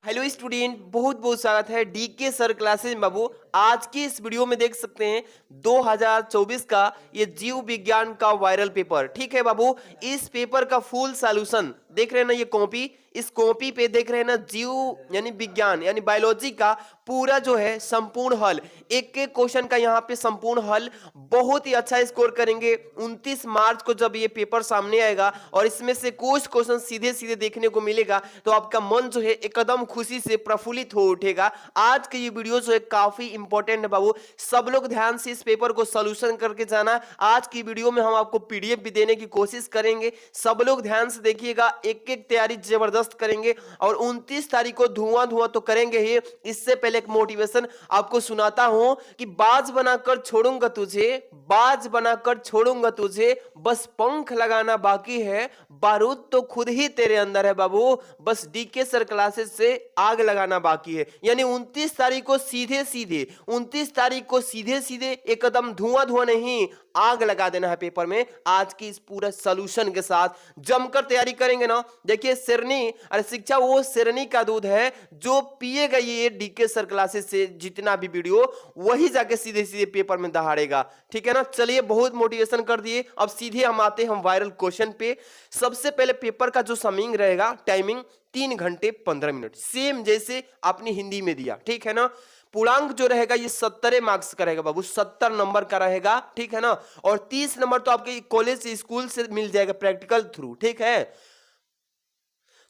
Hello student, बहुत बहुत स्वागत है डीके सर क्लासेस में। बाबू आज की इस वीडियो में देख सकते हैं 2024 का ये जीव विज्ञान का वायरल पेपर। ठीक है बाबू, इस पेपर का फुल सॉल्यूशन देख रहे हैं ना, ये कॉपी, इस कॉपी पे देख रहे हैं ना, जीव यानी विज्ञान यानी बायोलॉजी का पूरा जो है संपूर्ण हल, एक एक क्वेश्चन का यहाँ पे संपूर्ण हल। बहुत ही अच्छा स्कोर करेंगे 29 मार्च को जब ये पेपर सामने आएगा और इसमें से कुछ क्वेश्चन सीधे सीधे देखने को मिलेगा तो आपका मन जो है एकदम खुशी से प्रफुल्लित हो उठेगा। आज की ये वीडियो जो है काफी इंपॉर्टेंट है बाबू, सब लोग ध्यान से इस पेपर को सॉल्यूशन करके जाना। आज की वीडियो में हम आपको पीडीएफ भी देने की कोशिश करेंगे, सब लोग ध्यान से देखिएगा, एक एक तैयारी जबरदस्त करेंगे और 29 तारीख को धुआं धुआं तो करेंगे ही। इससे पहले एक मोटिवेशन आपको सुनाता हूं कि बाज बनाकर छोड़ूंगा तुझे, बाज बनाकर छोड़ूंगा तुझे, बस पंख लगाना बाकी है, बारूद तो खुद ही तेरे अंदर है बाबू, बस डीके सर क्लासेस से आग लगाना बाकी है। यानी 29 तारीख को सीधे सीधे 29 तारीख को सीधे सीधे एकदम धुआं धुआं नहीं, आग लगा देना है पेपर में। आज की इस पूरा सॉल्यूशन के साथ जमकर तैयारी करेंगे ना। देखिए शेरनी, अरे शिक्षा वो शेरनी का दूध है जो पिएगा ये डीके सर क्लासेस से जितना भी वीडियो, वही जाके सीधे सीधे पेपर में दहाड़ेगा। ठीक है ना, चलिए बहुत मोटिवेशन कर दिए, अब सीधे हम आते हैं वायरल क्वेश्चन पे। सबसे पहले पेपर का जो समिंग रहेगा, टाइमिंग 3 घंटे 15 मिनट, सेम जैसे आपने हिंदी में दिया। ठीक है ना, पूर्णांक जो रहेगा ये 70 मार्क्स का रहेगा बाबू, 70 नंबर का रहेगा। ठीक है ना, और 30 नंबर तो आपके कॉलेज से स्कूल से मिल जाएगा प्रैक्टिकल थ्रू। ठीक है,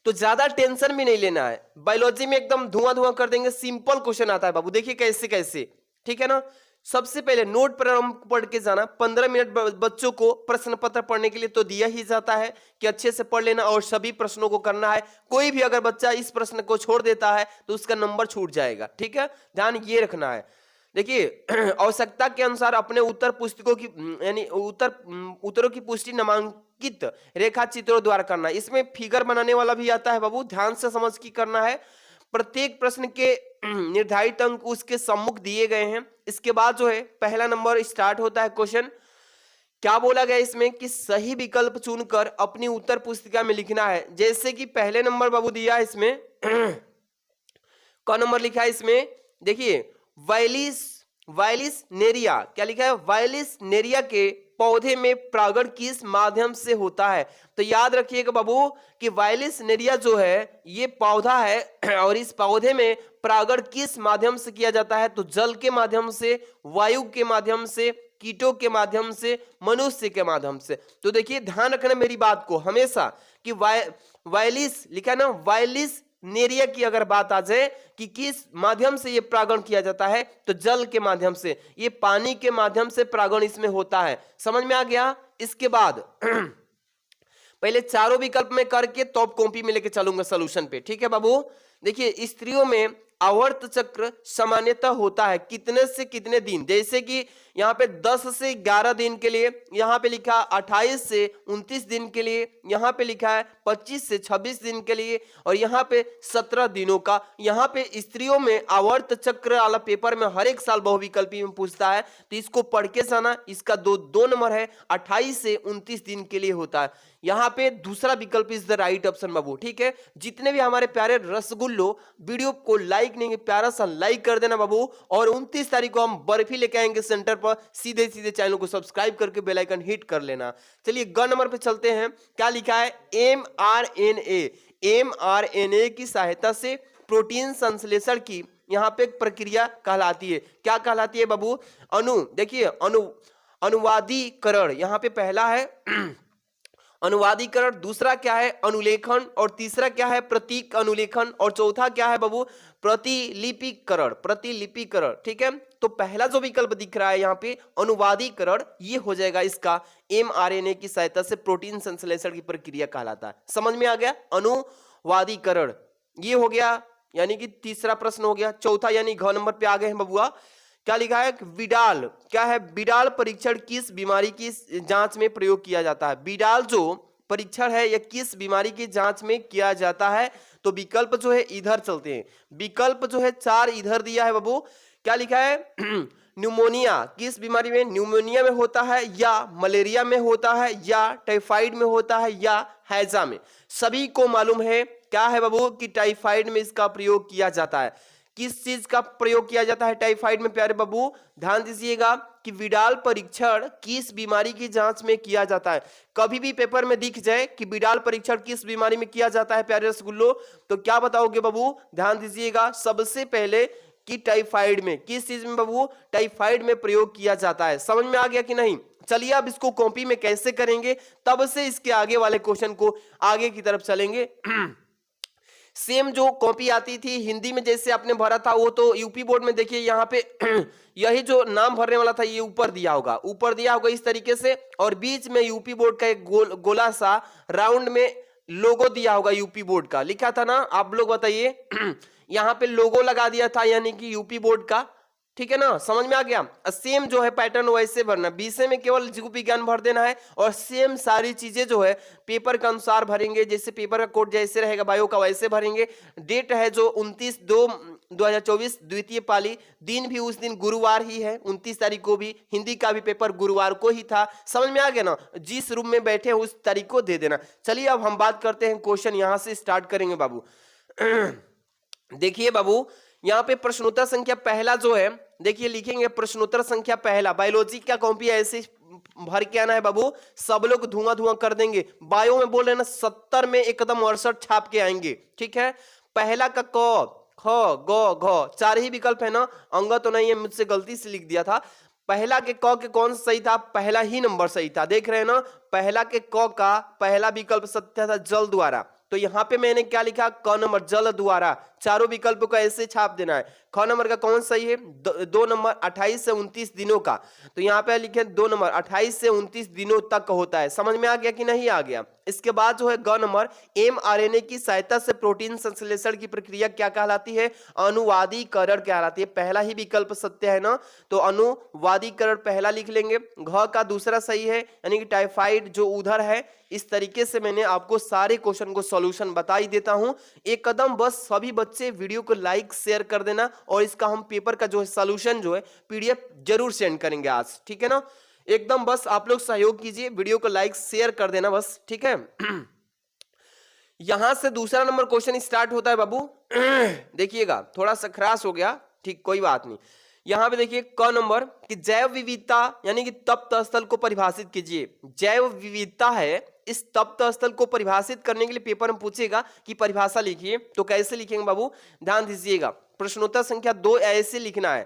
तो ज्यादा टेंशन भी नहीं लेना है, बायोलॉजी में एकदम धुआं धुआं कर देंगे। सिंपल क्वेश्चन आता है बाबू, देखिए कैसे कैसे। ठीक है ना, सबसे पहले नोट पर हम पढ़ के जाना। 15 मिनट बच्चों को प्रश्न पत्र पढ़ने के लिए तो दिया ही जाता है कि अच्छे से पढ़ लेना और सभी प्रश्नों को करना है। कोई भी अगर बच्चा इस प्रश्न को छोड़ देता है तो उसका नंबर छूट जाएगा। ठीक है, ध्यान ये रखना है। देखिए आवश्यकता के अनुसार अपने उत्तर पुस्तकों की यानी उत्तरों की पुष्टि नामांकित रेखा चित्रों द्वारा करना। इसमें फिगर बनाने वाला भी आता है बाबू, ध्यान से समझ की करना है। प्रत्येक प्रश्न के निर्धारित अंक उसके सम्मुख दिए गए हैं। इसके बाद जो है पहला नंबर स्टार्ट होता है क्वेश्चन। क्या बोला गया इसमें कि सही विकल्प चुनकर अपनी उत्तर पुस्तिका में लिखना है। जैसे कि पहले नंबर बाबू दिया है इसमें कौन नंबर लिखा है इसमें, देखिए वायलिस वायलिस नेरिया, क्या लिखा है, वायलिस नेरिया के पौधे में परागण किस माध्यम से होता है। तो याद रखिएगा बाबू कि वायलिस नेरिया जो है ये पौधा है और इस पौधे में परागण किस माध्यम से किया जाता है। तो जल के माध्यम से, वायु के माध्यम से, कीटों के माध्यम से, मनुष्य के माध्यम से। तो देखिए ध्यान रखना मेरी बात को हमेशा कि वायलिस लिखा है ना, वायलिस नेरिया की अगर बात आ जाए कि किस माध्यम से ये परागण किया जाता है तो जल के माध्यम से, ये पानी के माध्यम से परागण इसमें होता है। समझ में आ गया। इसके बाद पहले चारों विकल्प में करके तो कॉपी में लेके चलूंगा सॉल्यूशन पे। ठीक है बाबू, देखिए स्त्रियों में आवर्त चक्र सामान्यतः होता है कितने से कितने दिन। जैसे कि यहाँ पे 10 से 11 दिन के लिए, यहाँ पे लिखा 28 से 29 दिन के लिए, यहाँ पे लिखा है 25 से 26 दिन के लिए और यहाँ पे 17 दिनों का। यहाँ पे स्त्रियों में आवर्त चक्र वाला पेपर में हर एक साल बहुविकल्पी में पूछता है, तो इसको पढ़ के जाना। इसका दो नंबर है, 28 से 29 दिन के लिए होता है। यहाँ पे दूसरा विकल्प इज द राइट ऑप्शन बाबू। ठीक है, जितने भी हमारे प्यारे रसगुल्लो वीडियो को लाइक नहीं, प्यारा सा लाइक कर देना बाबू। और 29 तारीख को हम बर्फी लेके आएंगे सेंटर पर, सीधे सीधे चैनल को सब्सक्राइब करके बेल आइकन हिट कर लेना। चलिए ग नंबर पे चलते हैं। क्या लिखा है, mRNA की सहायता से प्रोटीन संश्लेषण की यहाँ पे एक प्रक्रिया कहलाती है। क्या कहलाती है बाबू, देखिए अनुवादीकरण यहाँ पे पहला है अनुवादीकरण, दूसरा क्या है अनुलेखन, और तीसरा क्या है प्रतीक अनुलेखन, और चौथा क्या है बाबू प्रतिलिपिकरण। प्रतिलिपिकरण, ठीक है। तो पहला जो विकल्प दिख रहा है यहाँ पे अनुवादीकरण, ये हो जाएगा इसका mRNA की सहायता से प्रोटीन संश्लेषण की प्रक्रिया कहलाता है। समझ में आ गया, अनुवादीकरण ये हो गया, यानी कि तीसरा प्रश्न हो गया। चौथा यानी घ नंबर पे आ गए हैं बबुआ। क्या लिखा है, विडाल, क्या है विडाल परीक्षण किस बीमारी की जांच में प्रयोग किया जाता है। विडाल जो परीक्षण है यह किस बीमारी की जांच में किया जाता है। तो विकल्प जो है इधर चलते हैं, विकल्प जो है 4 इधर दिया है बाबू। क्या लिखा है न्यूमोनिया किस बीमारी में, न्यूमोनिया में होता है या मलेरिया में होता है या टाइफाइड में होता है या हैजा में। सभी को मालूम है क्या है बाबू कि टाइफाइड में इसका प्रयोग किया जाता है। किस चीज का प्रयोग किया जाता है टाइफाइड में प्यारे बाबू, ध्यान दीजिएगा कि विडाल परीक्षण किस बीमारी की जांच में किया जाता है। कभी भी पेपर में दिख जाए कि विडाल परीक्षण किस बीमारी में किया जाता है प्यारे रसगुल्लो, तो क्या बताओगे बाबू, ध्यान दीजिएगा सबसे पहले कि टाइफाइड में, किस चीज में बाबू, टाइफाइड में प्रयोग किया जाता है। समझ में आ गया कि नहीं। चलिए अब इसको कॉपी में कैसे करेंगे, तब से इसके आगे वाले क्वेश्चन को आगे की तरफ चलेंगे। सेम जो कॉपी आती थी हिंदी में जैसे आपने भरा था, वो तो यूपी बोर्ड में देखिए यहाँ पे यही जो नाम भरने वाला था ये ऊपर दिया होगा, ऊपर दिया होगा इस तरीके से, और बीच में यूपी बोर्ड का एक गोला सा राउंड में लोगो दिया होगा यूपी बोर्ड का, लिखा था ना, आप लोग बताइए। यहाँ पे लोगो लगा दिया था यानी कि यूपी बोर्ड का, ठीक है ना, समझ में आ गया। सेम जो है पैटर्न वैसे भरना, विषय में केवल जीव विज्ञान भर देना है और सेम सारी चीजें जो है पेपर के अनुसार भरेंगे, जैसे पेपर का कोड जैसे रहेगा बायो का वैसे भरेंगे। डेट है जो 29/2/2024 द्वितीय पाली, दिन भी उस दिन गुरुवार ही है, 29 तारीख को भी। हिंदी का भी पेपर गुरुवार को ही था, समझ में आ गया ना, जिस रूम में बैठे हैं उस तारीख को दे देना। चलिए अब हम बात करते हैं, क्वेश्चन यहां से स्टार्ट करेंगे बाबू। देखिए बाबू यहाँ पे प्रश्नोत्तर संख्या पहला जो है, देखिए लिखेंगे प्रश्नोत्तर संख्या पहला, बायोलॉजी का कॉपी ऐसे भर के आना है बाबू, सब लोग धुआं धुआं कर देंगे। बायो में बोल रहे ना 70 में एकदम 68 छाप के आएंगे, ठीक है। पहला का क ख ग घ, चार ही विकल्प है ना, अंग तो नहीं है, मुझसे गलती से लिख दिया था। पहला के क के कौन सा सही था, पहला ही नंबर सही था, देख रहे हैं ना, पहला के क का पहला विकल्प सत्य था, जल द्वारा। तो यहां पे मैंने क्या लिखा, क नंबर जल द्वारा, चारों विकल्पों को ऐसे छाप देना है। ख नंबर का कौन सही है, 2 नंबर 28 से 29 दिनों का, तो यहाँ पे लिखे 2 नंबर 28 से 29 दिनों तक होता है। समझ में आ गया कि नहीं आ गया। इसके बाद जो है ग नंबर, mRNA की सहायता से प्रोटीन संश्लेषण की प्रक्रिया क्या कहलाती है, अनुवादीकरण कहलाती है। पहला ही विकल्प सत्य है ना, तो अनुवादीकरण पहला लिख लेंगे। घ का दूसरा सही है, यानी कि टाइफाइड जो उधर है। इस तरीके से मैंने आपको सारे क्वेश्चन को सॉल्यूशन बता ही देता हूं। एक कदम बस सभी बच्चे वीडियो को लाइक शेयर कर देना, और इसका हम पेपर का जो है सॉल्यूशन जो है पीडीएफ जरूर सेंड करेंगे आज, ठीक है ना। एकदम बस आप लोग सहयोग कीजिए, वीडियो को लाइक शेयर कर देना बस, ठीक है। यहां से दूसरा नंबर क्वेश्चन स्टार्ट होता है बाबू। देखिएगा थोड़ा सा खराश हो गया, ठीक, कोई बात नहीं। यहां पे देखिए क नंबर कि जैव विविधता यानी कि तप्त स्थल को परिभाषित कीजिए। जैव विविधता है, इस तप्त स्थल को परिभाषित करने के लिए पेपर में पूछेगा कि परिभाषा लिखिए, तो कैसे लिखेंगे बाबू, ध्यान दीजिएगा। प्रश्नोत्तर संख्या 2 ऐसे लिखना है।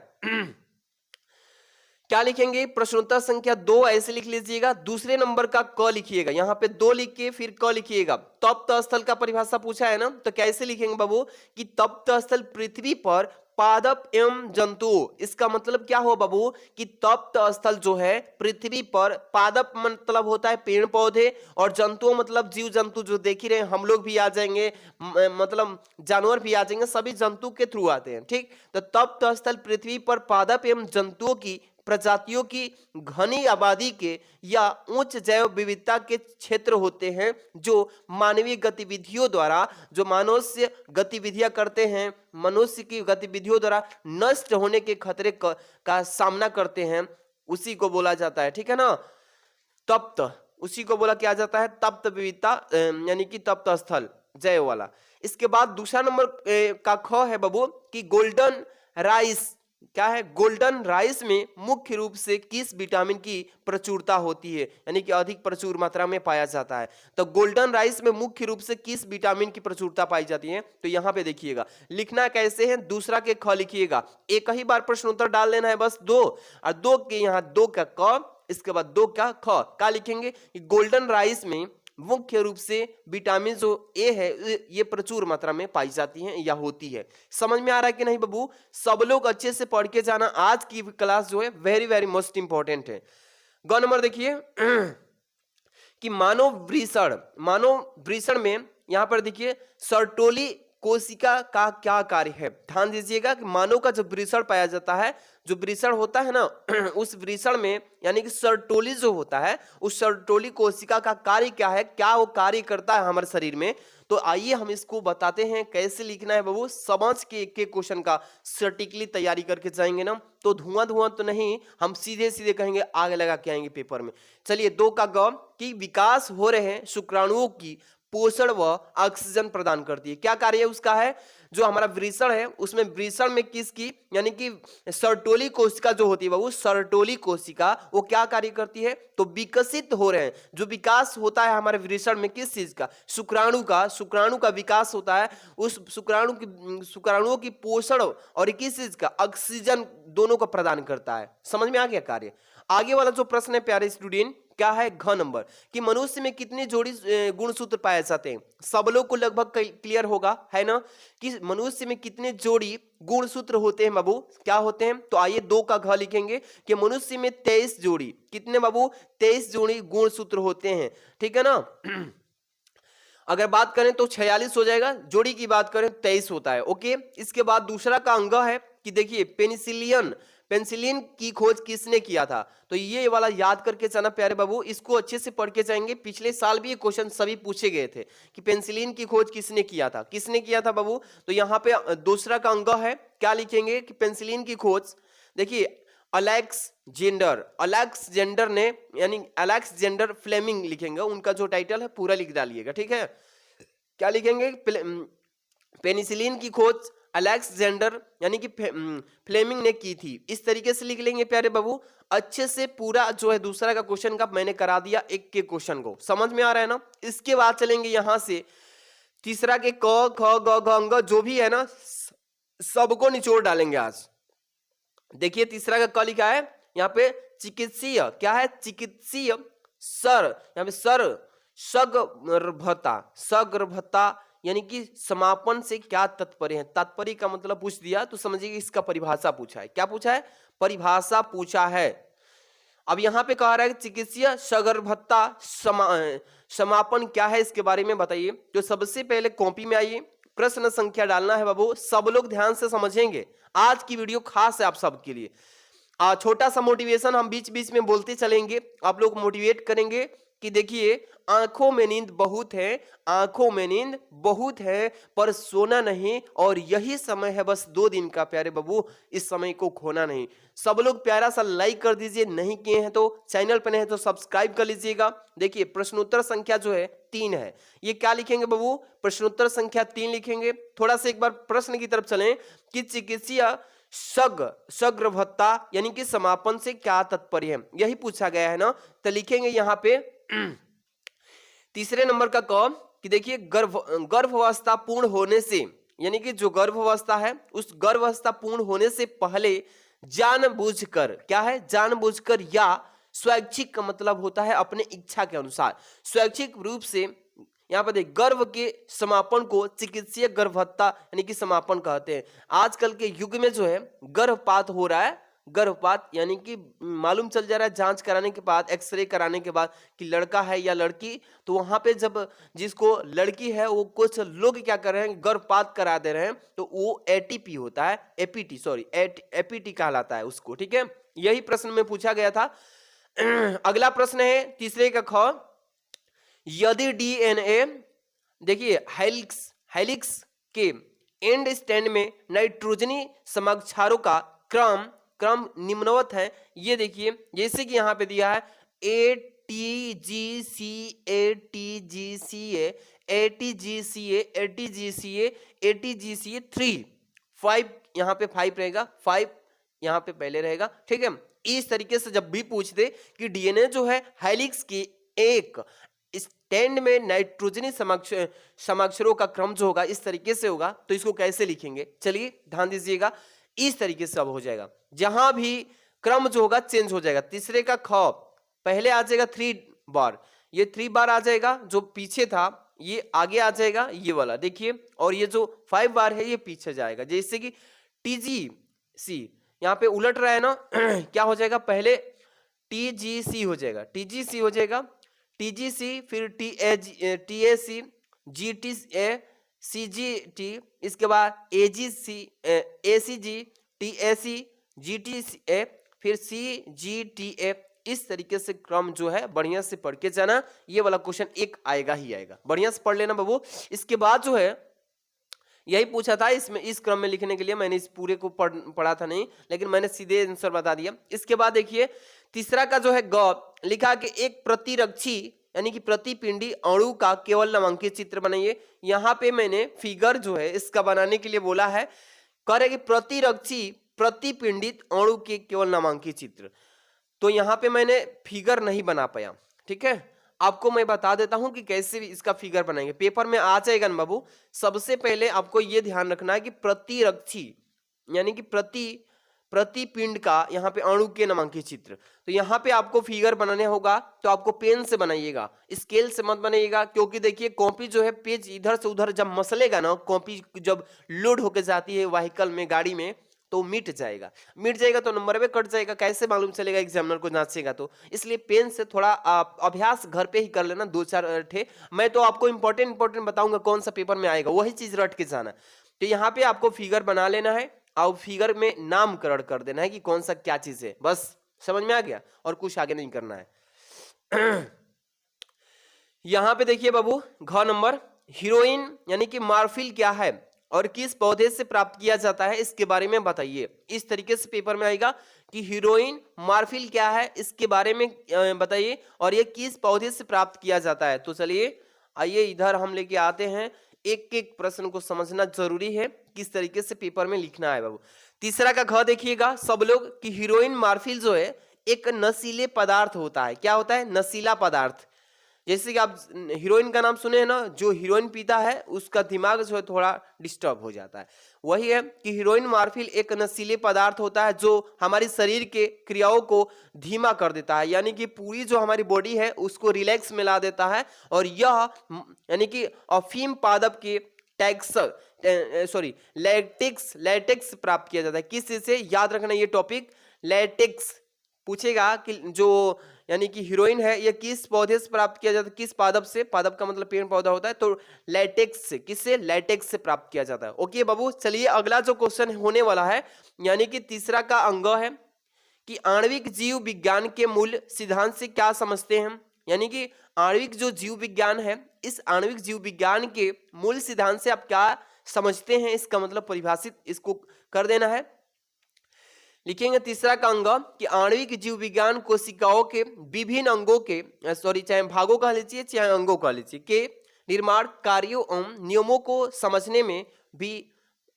क्या लिखेंगे, प्रश्नोत्तर संख्या 2 ऐसे लिख लीजिएगा। दूसरे नंबर का क लिखिएगा, यहाँ पे 2 लिख के फिर क लिखिएगा। तप्त स्थल का परिभाषा पूछा है ना, तो कैसे लिखेंगे बाबू कि तप्त स्थल पृथ्वी पर पादप एवं जंतु। इसका मतलब क्या हो बाबू कि तप्त स्थल जो है पृथ्वी पर, पादप मतलब होता है पेड़ पौधे, और जंतु मतलब जीव जंतु जो देख ही रहे हैं, हम लोग भी आ जाएंगे, मतलब जानवर भी आ जाएंगे, सभी जंतु के थ्रू आते हैं, ठीक। तो तप्त स्थल पृथ्वी पर पादप एवं जंतुओं की प्रजातियों की घनी आबादी के या उच्च जैव विविधता के क्षेत्र होते हैं, जो मानवीय गतिविधियों द्वारा, जो मनुष्य गतिविधियां करते हैं, मनुष्य की गतिविधियों द्वारा नष्ट होने के खतरे का सामना करते हैं, उसी को बोला जाता है, ठीक है ना, तप्त। उसी को बोला क्या जाता है, तप्त विविधता, यानी कि तप्त स्थल जैव वाला। इसके बाद दूसरा नंबर का ख है बाबू कि गोल्डन राइस, क्या है, गोल्डन राइस में मुख्य रूप से किस विटामिन की प्रचुरता होती है, यानी कि अधिक प्रचुर मात्रा में पाया जाता है। तो गोल्डन राइस में मुख्य रूप से किस विटामिन की प्रचुरता पाई जाती है, तो यहाँ पे देखिएगा लिखना कैसे है, दूसरा के ख लिखिएगा, एक ही बार प्रश्न उत्तर डाल लेना है बस 2, और 2 के यहाँ 2 का क, इसके बाद 2 का ख। क्या लिखेंगे कि गोल्डन राइस में मुख्य रूप से विटामिन जो ए है ये प्रचुर मात्रा में पाई जाती हैं या होती है। समझ में आ रहा है कि नहीं बाबू, सब लोग अच्छे से पढ़ के जाना, आज की क्लास जो है वेरी वेरी मोस्ट इंपॉर्टेंट है। ग नंबर देखिए कि मानव वृषण में, यहां पर देखिए सर्टोली कोशिका का क्या कार्य है। ध्यान दीजिएगा कि मानव का जो वृषण पाया जाता है, जो वृषण होता है ना, उस वृषण में यानी कि सर्टोली जो होता है, उस सर्टोली कोशिका का कार्य क्या है, क्या वो कार्य करता है हमारे शरीर में। तो आइए हम इसको बताते हैं कैसे लिखना है बाबू, समझ के एक एक क्वेश्चन का सटीकली तैयारी करके जाएंगे ना, तो धुआं धुआं तो नहीं, हम सीधे सीधे कहेंगे, आगे लगा के आएंगे पेपर में। चलिए 2 का ग कि विकास हो रहे शुक्राणुओं की पोषण व ऑक्सीजन प्रदान करती है। क्या कार्य उसका है? जो हमारा वृषण है उसमें वृषण में किसकी यानी कि सर्टोली कोशिका जो होती है वो सर्टोली कोशिका वो क्या कार्य करती है? तो विकसित हो रहे हैं। जो विकास होता है हमारे वृषण में किस चीज का? शुक्राणु का विकास होता है। उस शुक्राणुओं की पोषण और किस चीज का? ऑक्सीजन दोनों को प्रदान करता है। समझ में आ गया कार्य? आगे वाला जो प्रश्न है प्यारे स्टूडेंट क्या है? घ नंबर कि मनुष्य में कितनी जोड़ी गुणसूत्र पाए जाते हैं? सब लोग को लगभग क्लियर होगा है ना कि मनुष्य में कितने जोड़ी गुणसूत्र होते हैं बाबू? क्या होते हैं? तो आइए 2 का घ लिखेंगे कि मनुष्य में 23 जोड़ी, कितने बाबू? 23 जोड़ी गुणसूत्र होते हैं। ठीक है ना? अगर बात करें तो 46 हो जाएगा, जोड़ी की बात करें 23 होता है। ओके, इसके बाद दूसरा का अंग है कि देखिए पेनिसिलिन की खोज किसने किया था? तो ये वाला याद करके चलना प्यारे बाबू, इसको अच्छे से पढ़ के जाएंगे। पिछले साल भी ये क्वेश्चन सभी पूछे गए थे कि पेनिसिलिन की खोज किसने किया था? किसने किया था बाबू? तो यहाँ पे दूसरा का अंग है, क्या लिखेंगे कि पेनिसिलिन की खोज देखिए अलेक्जेंडर ने यानी अलेक्जेंडर फ्लेमिंग लिखेंगे, उनका जो टाइटल है पूरा लिख डालिएगा। ठीक है, क्या लिखेंगे? पेनिसिलिन की खोज अलेक्जेंडर यानी कि फ्लेमिंग ने की थी। इस तरीके से लिख लेंगे प्यारे बाबू, अच्छे से पूरा जो है दूसरा का क्वेश्चन का मैंने करा दिया एक के क्वेश्चन को। समझ में आ रहा है ना? इसके बाद चलेंगे यहां से तीसरा के क ख ग घ अंग जो भी है ना सबको निचोड़ डालेंगे आज। देखिए तीसरा का क लिखा है यहाँ पे चिकित्सीय, क्या है? चिकित्सीय सर, यहाँ पे सगर्भता यानी कि समापन से क्या तात्पर्य है? तात्पर्य का मतलब पूछ दिया तो समझिए इसका परिभाषा पूछा है। क्या पूछा है? परिभाषा पूछा है। अब यहाँ पे कह रहा है कि चिकित्सीय सगर्भता समापन क्या है, इसके बारे में बताइए। तो सबसे पहले कॉपी में आइए, प्रश्न संख्या डालना है बाबू, सब लोग ध्यान से समझेंगे। आज की वीडियो खास है आप सबके लिए। छोटा सा मोटिवेशन हम बीच बीच में बोलते चलेंगे, आप लोग मोटिवेट करेंगे कि देखिए आंखों में नींद बहुत है, आंखों में नींद बहुत है पर सोना नहीं, और यही समय है बस 2 दिन का प्यारे बाबू, इस समय को खोना नहीं। सब लोग प्यारा सा लाइक कर दीजिए, नहीं किए हैं तो चैनल पर नहीं है तो सब्सक्राइब कर लीजिएगा। देखिए प्रश्नोत्तर संख्या जो है 3 है, ये क्या लिखेंगे बाबू? प्रश्नोत्तर संख्या 3 लिखेंगे। थोड़ा सा एक बार प्रश्न की तरफ चलें कि चिकित्सीय सगर्भता यानी कि समापन से क्या तात्पर्य है, यही पूछा गया है ना। तो लिखेंगे यहाँ पे तीसरे नंबर का क कि देखिए गर्भावस्था पूर्ण होने से यानी कि जो गर्भावस्था है उस गर्भावस्था पूर्ण होने से पहले जानबूझकर, क्या है? जानबूझकर या स्वैच्छिक का मतलब होता है अपने इच्छा के अनुसार, स्वैच्छिक रूप से यहाँ पर देख गर्भ के समापन को चिकित्सीय गर्भहत्या यानी कि समापन कहते हैं। आजकल के युग में जो है गर्भपात हो रहा है, गर्भपात यानी कि मालूम चल जा रहा है जांच कराने के बाद, एक्सरे कराने के बाद कि लड़का है या लड़की, तो वहां पे जब जिसको लड़की है वो कुछ लोग क्या कर रहे हैं गर्भपात करा दे रहे हैं, तो वो एटीपी होता है, एपीटी कहलाता है उसको। ठीक है, यही प्रश्न में पूछा गया था। अगला प्रश्न है तीसरे का ख, यदि डीएनए देखिए हेलिक्स के एंड स्टैंड में नाइट्रोजनी समक्षारों का क्रम निम्नवत है। ये देखिए जैसे कि यहाँ पे दिया है ATGCA 3 5, यहाँ पे 5 रहेगा, 5 यहाँ पे पहले रहेगा। ठीक है, इस तरीके से जब भी पूछते कि डीएनए जो है हेलिक्स की एक स्टैंड में नाइट्रोजनी समाक्षरों का क्रम जो होगा इस तरीके से होगा, तो इसको कैसे लिखेंगे? चलिए ध्यान दीजिएगा, इस तरीके से अब हो जाएगा। जहां भी क्रम जो होगा चेंज हो जाएगा। तीसरे का ख पहले आ जाएगा 3 बार, ये 3 बार आ जाएगा, जो पीछे था ये आगे आ जाएगा ये वाला देखिए, और ये जो 5 बार है ये पीछे जाएगा। जैसे कि TGC यहाँ पे उलट रहा है ना क्या हो जाएगा? पहले TGC हो जाएगा, TGC हो जाएगा, TGC फिर TAC GTA CGT, इसके बाद AGC ACG TAC GTA फिर CGTA। इस तरीके से क्रम जो है बढ़िया से पढ़ के जाना, ये वाला क्वेश्चन एक आएगा ही आएगा, बढ़िया से पढ़ लेना बाबू। इसके बाद जो है यही पूछा था, इसमें इस क्रम में लिखने के लिए मैंने इस पूरे को पढ़ा था नहीं, लेकिन मैंने सीधे आंसर बता दिया। इसके बाद देखिए तीसरा का जो है ग लिखा कि एक प्रतिरक्षी यानी कि प्रतिपिंडी अणु का केवल नामांकित चित्र बनाइए। यहाँ पे मैंने फिगर जो है इसका बनाने के लिए बोला है, कह रहे कि प्रतिरक्षी प्रतिपिंडित अणु के केवल नामांकित चित्र। तो यहाँ पे मैंने फिगर नहीं बना पाया, ठीक है। आपको मैं बता देता हूं कि कैसे इसका फिगर बनाएंगे, पेपर में आ जाएगा ना बाबू। सबसे पहले आपको ये ध्यान रखना है कि प्रतिरक्षी यानी कि प्रतिपिंड का यहाँ पे अणु के नामांकित चित्र। तो यहाँ पे आपको फिगर बनाने होगा, तो आपको पेन से बनाइएगा, स्केल से मत बनाइएगा, क्योंकि देखिए कॉपी जो है पेज इधर से उधर जब मसलेगा ना, कॉपी जब लोड होके जाती है व्हीकल में, गाड़ी में, तो मिट जाएगा तो नंबर पे कट जाएगा। कैसे मालूम चलेगा, एग्जामिनर को जांचेगा तो। इसलिए पेन से थोड़ा अभ्यास घर पे ही कर लेना, 2-4 ठे। मैं तो आपको इंपॉर्टेंट बताऊंगा कौन सा पेपर में आएगा, वही चीज रट के जाना। तो यहाँ पे आपको फिगर बना लेना है और फिगर में नामकरण कर देना है कि कौन सा क्या चीज है, बस समझ में आ गया, और कुछ आगे नहीं करना है। यहां पे देखिए बाबू, घ नंबर, हीरोइन यानी कि मार्फिल क्या है और किस पौधे से प्राप्त किया जाता है, इसके बारे में बताइए। इस तरीके से पेपर में आएगा कि हीरोइन मार्फिल क्या है, इसके बारे में बताइए, और ये किस पौधे से प्राप्त किया जाता है। तो चलिए आइए इधर हम लेके आते हैं, एक एक प्रश्न को समझना जरूरी है, किस तरीके से पेपर में लिखना है बाबू। तीसरा का घ देखिएगा सब लोग, कि हीरोइन मार्फिल जो है एक नशीले पदार्थ होता है। क्या होता है? नशीला पदार्थ। जैसे कि आप हीरोइन का नाम सुने हैं ना, जो हीरोइन पीता है उसका दिमाग जो है थोड़ा डिस्टर्ब हो जाता है। वही है कि हीरोइन मार्फिल एक नशीले पदार्थ होता है जो हमारी शरीर के क्रियाओं को धीमा कर देता है, यानी कि पूरी जो हमारी बॉडी है उसको रिलैक्स में ला देता है। और यह यानी कि अफीम पादप के लैटेक्स प्राप्त किया जाता है। किस चीज से? याद रखना ये टॉपिक, लैटेक्स पूछेगा कि जो यानी कि हीरोइन है ये किस पौधे से प्राप्त किया जाता है, किस पादप से। पादप का मतलब पेड़ पौधा होता है, तो लैटेक्स से, किससे? लैटेक्स से प्राप्त किया जाता है। ओके बाबू, चलिए अगला जो क्वेश्चन होने वाला है, यानी कि तीसरा का अंग है कि आणविक जीव विज्ञान के मूल सिद्धांत से क्या समझते हैं। यानी कि आणविक जो जीव विज्ञान है, इस आणविक जीव विज्ञान के मूल सिद्धांत से आप क्या समझते हैं, इसका मतलब परिभाषित इसको कर देना है। लिखेंगे तीसरा का अंग कि आणविक जीव विज्ञान कोशिकाओं के विभिन्न अंगों के चाहे भागों कह लीजिए चाहे अंगों कह लीजिए, के निर्माण कार्यों एवं नियमों को समझने में भी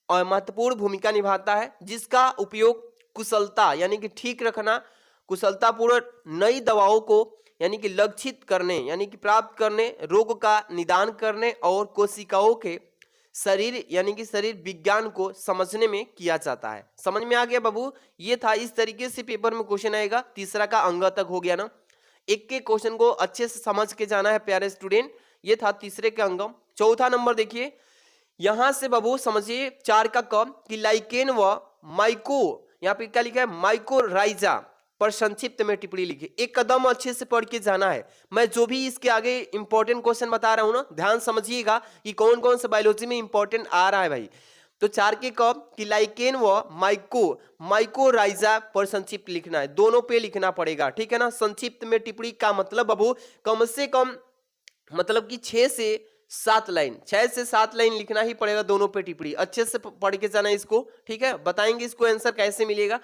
महत्वपूर्ण भूमिका निभाता है, जिसका उपयोग कुशलता यानी कि ठीक रखना, कुशलतापूर्वक नई दवाओं को यानी कि लक्षित करने यानी कि प्राप्त करने, रोग का निदान करने और कोशिकाओं के शरीर यानी कि शरीर विज्ञान को समझने में किया जाता है। समझ में आ गया बाबू? ये था, इस तरीके से पेपर में क्वेश्चन आएगा। तीसरा का अंग तक हो गया ना, एक के क्वेश्चन को अच्छे से समझ के जाना है प्यारे स्टूडेंट। ये था तीसरे का अंग। चौथा नंबर देखिए, यहां से बाबू समझिए 4 का क कि लाइकेन व माइको, यहाँ पे क्या लिखा है? माइकोराइजा पर संक्षिप्त में टिप्पणी लिखी। एक कदम अच्छे से पढ़ के जाना है। मैं जो भी इसके आगे इंपॉर्टेंट क्वेश्चन बता रहा हूं ना, ध्यान समझिएगा कि कौन कौन सा बायोलॉजी में इंपॉर्टेंट आ रहा है भाई। तो 4 के कब कि लाइकेन व माइकोराइजा पर संक्षिप्त लिखना है, दोनों पे लिखना पड़ेगा, ठीक है ना। संक्षिप्त में टिप्पणी का मतलब बाबू कम से कम मतलब कि 6 से 7 लाइन लिखना ही पड़ेगा, दोनों पे टिप्पणी। अच्छे से पढ़ के जाना इसको, ठीक है। बताएंगे इसको आंसर कैसे मिलेगा।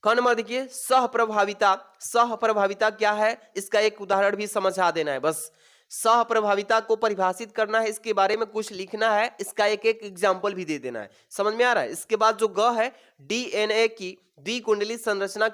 क नंबर देखिए, सहप्रभाविता क्या है, इसका एक उदाहरण भी समझा देना है। बस सहप्रभाविता को परिभाषित करना है, इसके बारे में कुछ लिखना है, इसका एक एग्जाम्पल भी दे देना है। समझ में आ रहा है? इसके बाद जो ग है, डीएनए की द्विकुंडली संरचना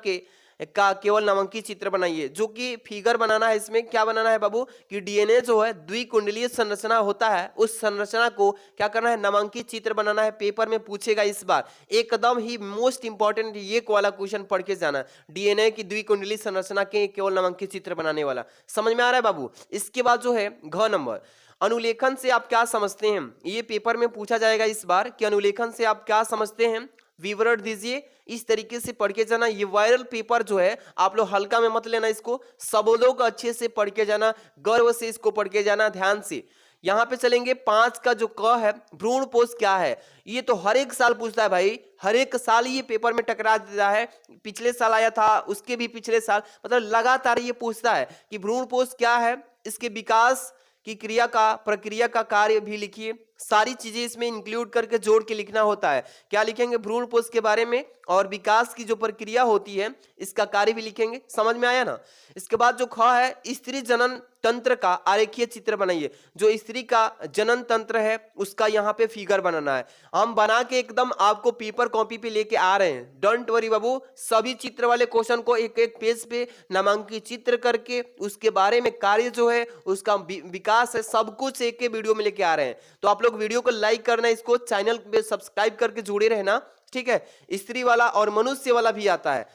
का केवल नामांकित चित्र बनाइए, जो कि फिगर बनाना है। इसमें क्या बनाना है बाबू कि डीएनए जो है द्विकुंडलीय संरचना होता है, उस संरचना को क्या करना है? नामांकित चित्र बनाना है। पेपर में पूछेगा इस बार, एकदम ही मोस्ट इंपॉर्टेंट ये वाला क्वेश्चन पढ़ के जाना, डीएनए की द्विकुंडलीय संरचना के केवल नामांकित चित्र बनाने वाला। समझ में आ रहा है बाबू? इसके बाद जो है घ नंबर, अनुलेखन से आप क्या समझते हैं। ये पेपर में पूछा जाएगा इस बार कि अनुलेखन से आप क्या समझते हैं, विवरण दीजिए। इस तरीके से पढ़ के जाना। ये वायरल पेपर जो है आप लोग हल्का में मत लेना, इसको सब लोग अच्छे से पढ़ के जाना, गर्व से इसको पढ़ के जाना, ध्यान से। यहाँ पे चलेंगे 5 का जो क है, भ्रूण पोष क्या है। ये तो हर एक साल पूछता है भाई, हर एक साल ये पेपर में टकरा देता है। पिछले साल आया था, उसके भी पिछले साल, मतलब लगातार ये पूछता है कि भ्रूण पोष क्या है, इसके विकास की प्रक्रिया का कार्य भी लिखिए। सारी चीजें इसमें इंक्लूड करके जोड़ के लिखना होता है। क्या लिखेंगे? भ्रूण पोष के बारे में और विकास की जो प्रक्रिया होती है इसका कार्य भी लिखेंगे। समझ में आया ना? इसके बाद जो ख है, स्त्री जनन तंत्र का आरेखीय चित्र बनाइए। जो स्त्री का जनन तंत्र है उसका यहाँ पे फिगर बनाना है। हम बना के एकदम आपको पेपर कॉपी पे लेके आ रहे हैं। डोंट वरी बाबू, सभी चित्र वाले क्वेश्चन को एक एक पेज पे नामांकित चित्र करके उसके बारे में कार्य जो है उसका विकास है सब कुछ एक एक वीडियो में लेके आ रहे हैं। तो आप लोग वीडियो को लाइक करना, इसको चैनल पे सब्सक्राइब करके जुड़े रहना, ठीक है। स्त्री वाला और मनुष्य वाला भी आता है,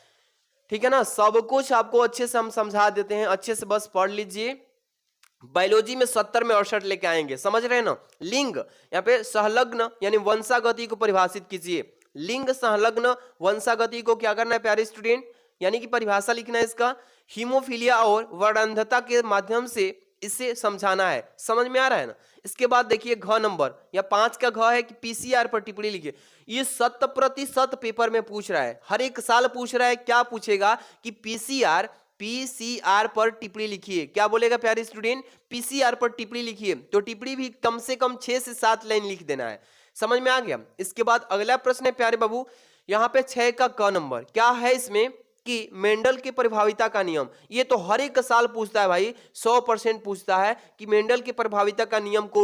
ठीक है ना। सब कुछ आपको अच्छे से हम समझा देते हैं, अच्छे से बस पढ़ लीजिए। बायोलॉजी में 70 में 68 लेके आएंगे, समझ रहे हैं ना। लिंग, यहाँ पे सहलग्न यानी वंशागति को परिभाषित कीजिए। लिंग संलग्न वंशागति को क्या करना है प्यारे स्टूडेंट, यानी कि परिभाषा लिखना है इसका। हीमोफीलिया और वर्णांधता के माध्यम से इसे समझाना है। समझ में आ रहा है ना। इसके बाद देखिए घ नंबर या 5 का घ है कि पीसीआर पर टिप्पणी लिखिए। ये 100% पेपर में पूछ रहा है, हर एक साल पूछ रहा है। क्या पूछेगा कि पीसीआर पर टिप्पणी लिखिए। क्या बोलेगा प्यारे स्टूडेंट? पीसीआर पर टिप्पणी लिखिए। तो टिप्पणी भी कम से कम 6 से 7 लाइन लिख देना है। समझ में आ गया। इसके बाद अगला प्रश्न है प्यारे बाबू, यहाँ पे 6 का क नंबर। क्या है इसमें कि मेंडल की प्रभाविता का नियम। ये तो हर एक साल पूछता है भाई, 100% पूछता है कि मेंडल की प्रभाविता का नियम को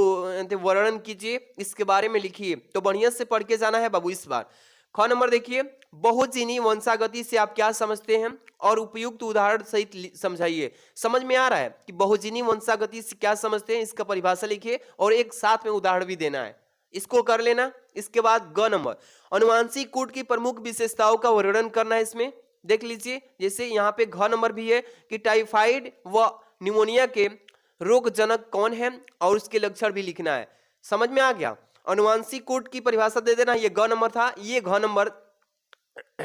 वर्णन कीजिए, इसके बारे में लिखिए। तो बढ़िया से पढ़ के जाना है बाबू इस बार। ख नंबर देखिए, बहुजीनी वंशागति से आप क्या समझते हैं और उपयुक्त उदाहरण सहित समझाइए। समझ में आ रहा है कि बहुजीनी वंशागति से क्या समझते हैं, इसका परिभाषा लिखिए और एक साथ में उदाहरण भी देना है, इसको कर लेना। इसके बाद ग नंबर, अनुवांशिक कूट की प्रमुख विशेषताओं का वर्णन करना है। इसमें देख लीजिए, जैसे यहाँ पे घ नंबर भी है कि टाइफाइड व निमोनिया के रोग जनक कौन है और उसके लक्षण भी लिखना है। समझ में आ गया। अनुवांशिक कोड की परिभाषा दे देना। ये ग नंबर था। ये घ नंबर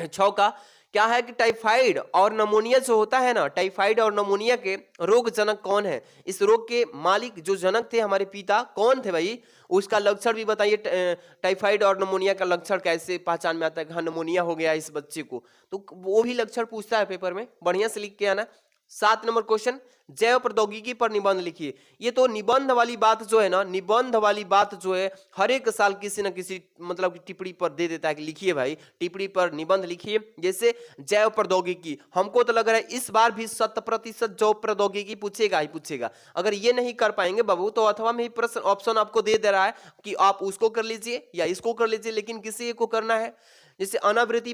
6 का क्या है कि टाइफाइड और नमोनिया जो होता है ना, टाइफाइड और नमोनिया के रोग जनक कौन है। इस रोग के मालिक जो जनक थे हमारे पिता कौन थे भाई, उसका लक्षण भी बताइए। टाइफाइड और नमोनिया का लक्षण कैसे पहचान में आता है, हाँ नमोनिया हो गया इस बच्चे को, तो वो भी लक्षण पूछता है पेपर में, बढ़िया से लिख के आना। 7 नंबर क्वेश्चन, जैव प्रौद्योगिकी पर निबंध लिखिए। ये तो निबंध वाली बात जो है ना, निबंध वाली बात जो है हर एक साल किसी न किसी मतलब टिप्पणी पर दे देता है कि लिखिए भाई, टिप्पणी पर निबंध लिखिए। जैसे जैव प्रौद्योगिकी, हमको तो लग रहा है इस बार भी 100% जैव प्रौद्योगिकी पूछेगा ही पूछेगा। अगर ये नहीं कर पाएंगे बाबू तो अथवा में ही प्रश्न ऑप्शन आपको दे दे रहा है कि आप उसको कर लीजिए या इसको कर लीजिए, लेकिन किसी एक को करना है। जैसे अनावृति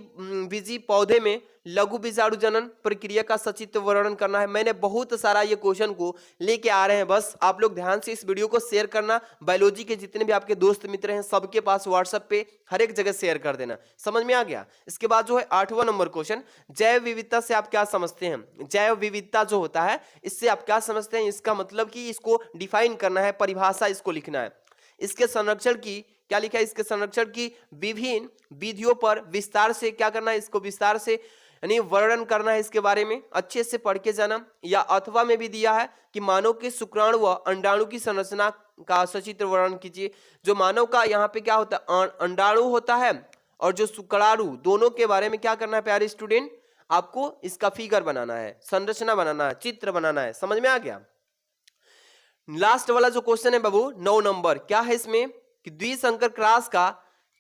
बीजी पौधे में लघु बीजाणु जनन प्रक्रिया का सचित्र वर्णन करना है। मैंने बहुत सारा ये क्वेश्चन को लेके आ रहे हैं, बस आप लोग ध्यान से इस वीडियो को शेयर करना। बायोलॉजी के जितने भी आपके दोस्त मित्र हैं सबके पास व्हाट्सएप पे हर एक जगह शेयर कर देना। समझ में आ गया। इसके बाद जो है 8वां नंबर क्वेश्चन, जैव विविधता से आप क्या समझते हैं। जैव विविधता जो होता है इससे आप क्या समझते हैं, इसका मतलब कि इसको डिफाइन करना है, परिभाषा इसको लिखना है। इसके संरक्षण की क्या लिखा है, इसके संरक्षण की विभिन्न विधियों पर विस्तार से क्या करना है, इसको विस्तार से यानी वर्णन करना है। इसके बारे में अच्छे से पढ़ के जाना। या अथवा में भी दिया है कि मानव के शुक्राणु व अंडाणु की संरचना का सचित्र वर्णन कीजिए। जो मानव का यहाँ पे क्या होता है, अंडाणु होता है और जो शुक्राणु, दोनों के बारे में क्या करना है प्यारे स्टूडेंट, आपको इसका फिगर बनाना है, संरचना बनाना है, चित्र बनाना है। समझ में आ गया। लास्ट वाला जो क्वेश्चन है बाबू 9 नंबर, क्या है इसमें कि द्विसंकर क्रॉस का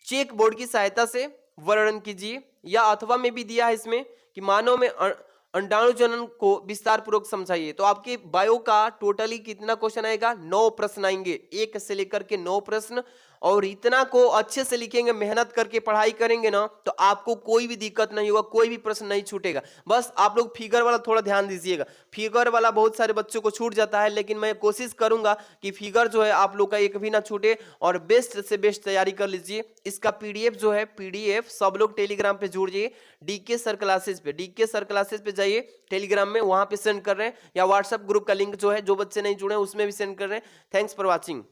चेक बोर्ड की सहायता से वर्णन कीजिए। या अथवा में भी दिया है इसमें कि मानव में अंडाणु जनन को विस्तार पूर्वक समझाइए। तो आपके बायो का टोटली कितना क्वेश्चन आएगा, 9 प्रश्न आएंगे, 1 से लेकर के 9 प्रश्न। और इतना को अच्छे से लिखेंगे, मेहनत करके पढ़ाई करेंगे ना, तो आपको कोई भी दिक्कत नहीं होगा, कोई भी प्रश्न नहीं छूटेगा। बस आप लोग फिगर वाला थोड़ा ध्यान दीजिएगा। फिगर वाला बहुत सारे बच्चों को छूट जाता है, लेकिन मैं कोशिश करूंगा कि फिगर जो है आप लोग का एक भी ना छूटे और बेस्ट से बेस्ट तैयारी कर लीजिए। इसका पीडीएफ जो है, पीडीएफ सब लोग टेलीग्राम पे जुड़ जाइए, डीके सर क्लासेस पे, डीके सर क्लासेस पे जाइए टेलीग्राम में, वहां पे सेंड कर रहे हैं। या व्हाट्सएप ग्रुप का लिंक जो है, जो बच्चे नहीं जुड़े उसमें भी सेंड कर रहे हैं। Thanks for watching.